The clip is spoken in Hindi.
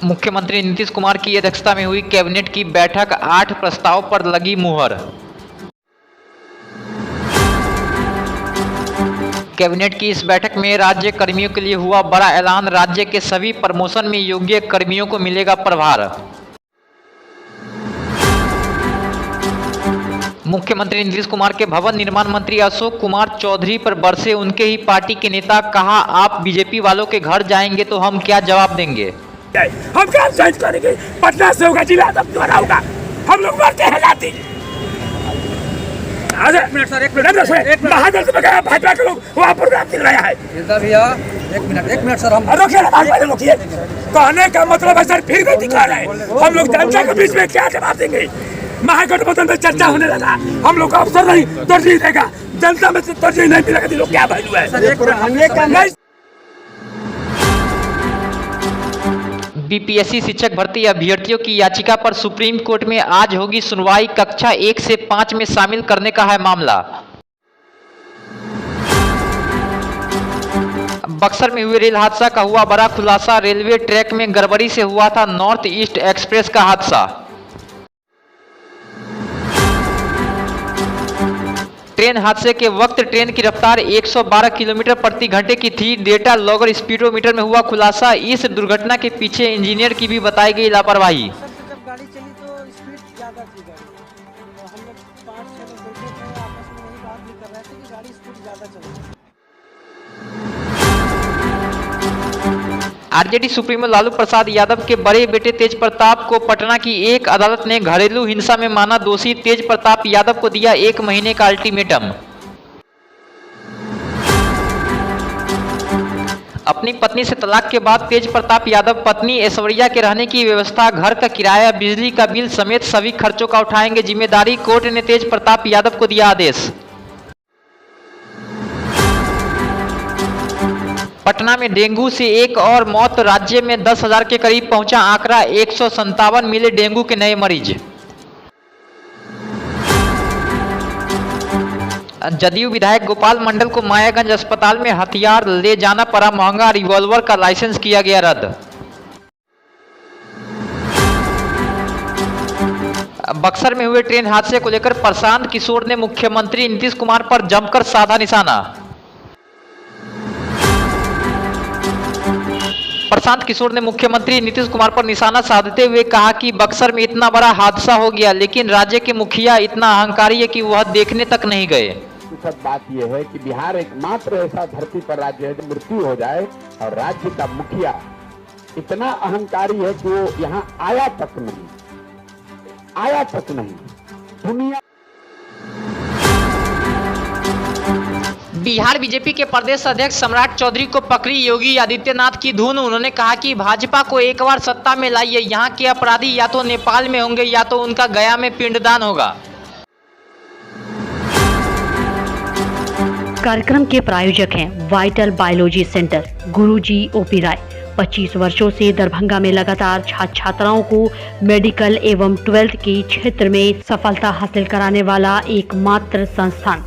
मुख्यमंत्री नीतीश कुमार की अध्यक्षता में हुई कैबिनेट की बैठक, 8 प्रस्ताव पर लगी मुहर। कैबिनेट की इस बैठक में राज्य कर्मियों के लिए हुआ बड़ा ऐलान, राज्य के सभी प्रमोशन में योग्य कर्मियों को मिलेगा प्रभार। मुख्यमंत्री नीतीश कुमार के भवन निर्माण मंत्री अशोक कुमार चौधरी पर बरसे उनके ही पार्टी के नेता, कहा आप बीजेपी वालों के घर जाएंगे तो हम क्या जवाब देंगे। हम काम चेंज करेंगे, पटना से होगा जिला तब द्वारा होगा, हम लोग मरते हैं लाती। एक मिनट सर, महाजन से गया भाजपा के लोग वहाँ प्रोग्राम दिख रहा है। भैया एक मिनट सर, हम रोकिए। कहने का मतलब है सर फिर भी दिखा रहे हैं, हम लोग जनता के बीच में क्या जवाब देंगे। महागठबंधन में चर्चा होने लगा, हम लोग का अवसर नहीं तरजीह देगा, जनता में तरजीह नहीं मिलेगा, लोग क्या वैल्यू है। बीपीएससी शिक्षक भर्ती अभ्यर्थियों की याचिका पर सुप्रीम कोर्ट में आज होगी सुनवाई, कक्षा 1 से 5 में शामिल करने का है मामला। बक्सर में हुए रेल हादसा का हुआ बड़ा खुलासा, रेलवे ट्रैक में गड़बड़ी से हुआ था नॉर्थ ईस्ट एक्सप्रेस का हादसा। ट्रेन हादसे के वक्त ट्रेन की रफ्तार 112 किलोमीटर प्रति घंटे की थी, डेटा लॉगर स्पीडोमीटर में हुआ खुलासा। इस दुर्घटना के पीछे इंजीनियर की भी बताई गई लापरवाही। जब गाड़ी चली तो स्पीड ज्यादा थी गाड़ी, हम लोग 5-6 लोग बैठे थे, आपस में यही बात भी कर रहे थे कि गाड़ी स्पीड ज्यादा चल रही है। आरजेडी सुप्रीमो लालू प्रसाद यादव के बड़े बेटे तेज प्रताप को पटना की एक अदालत ने घरेलू हिंसा में माना दोषी, तेज प्रताप यादव को दिया 1 महीने का अल्टीमेटम। अपनी पत्नी से तलाक के बाद तेज प्रताप यादव पत्नी ऐश्वर्या के रहने की व्यवस्था, घर का किराया, बिजली का बिल समेत सभी खर्चों का उठाएंगे जिम्मेदारी, कोर्ट ने तेज प्रताप यादव को दिया आदेश। पटना में डेंगू से एक और मौत, राज्य में 10,000 के करीब पहुंचा आंकड़ा, 157 मिले डेंगू के नए मरीज। जदयू विधायक गोपाल मंडल को मायागंज अस्पताल में हथियार ले जाना पड़ा महंगा, रिवॉल्वर का लाइसेंस किया गया रद्द। बक्सर में हुए ट्रेन हादसे को लेकर प्रशांत किशोर ने मुख्यमंत्री नीतीश कुमार पर जमकर साधा निशाना। प्रशांत किशोर ने मुख्यमंत्री नीतीश कुमार पर निशाना साधते हुए कहा कि बक्सर में इतना बड़ा हादसा हो गया, लेकिन राज्य के मुखिया इतना अहंकारी है कि वह देखने तक नहीं गए। सब बात यह है कि बिहार एकमात्र ऐसा धरती पर राज्य है जो मृत्यु हो जाए और राज्य का मुखिया इतना अहंकारी है कि वो यहाँ आया तक नहीं। दुनिया बिहार बीजेपी के प्रदेश अध्यक्ष सम्राट चौधरी को पकड़ी योगी आदित्यनाथ की धुन। उन्होंने कहा कि भाजपा को एक बार सत्ता में लाइए, यहाँ के अपराधी या तो नेपाल में होंगे या तो उनका गया में पिंडदान होगा। कार्यक्रम के प्रायोजक हैं वाइटल बायोलॉजी सेंटर, गुरुजी ओपी राय। 25 वर्षों से दरभंगा में लगातार छात्र छात्राओं को मेडिकल एवं 12th के क्षेत्र में सफलता हासिल कराने वाला एकमात्र संस्थान।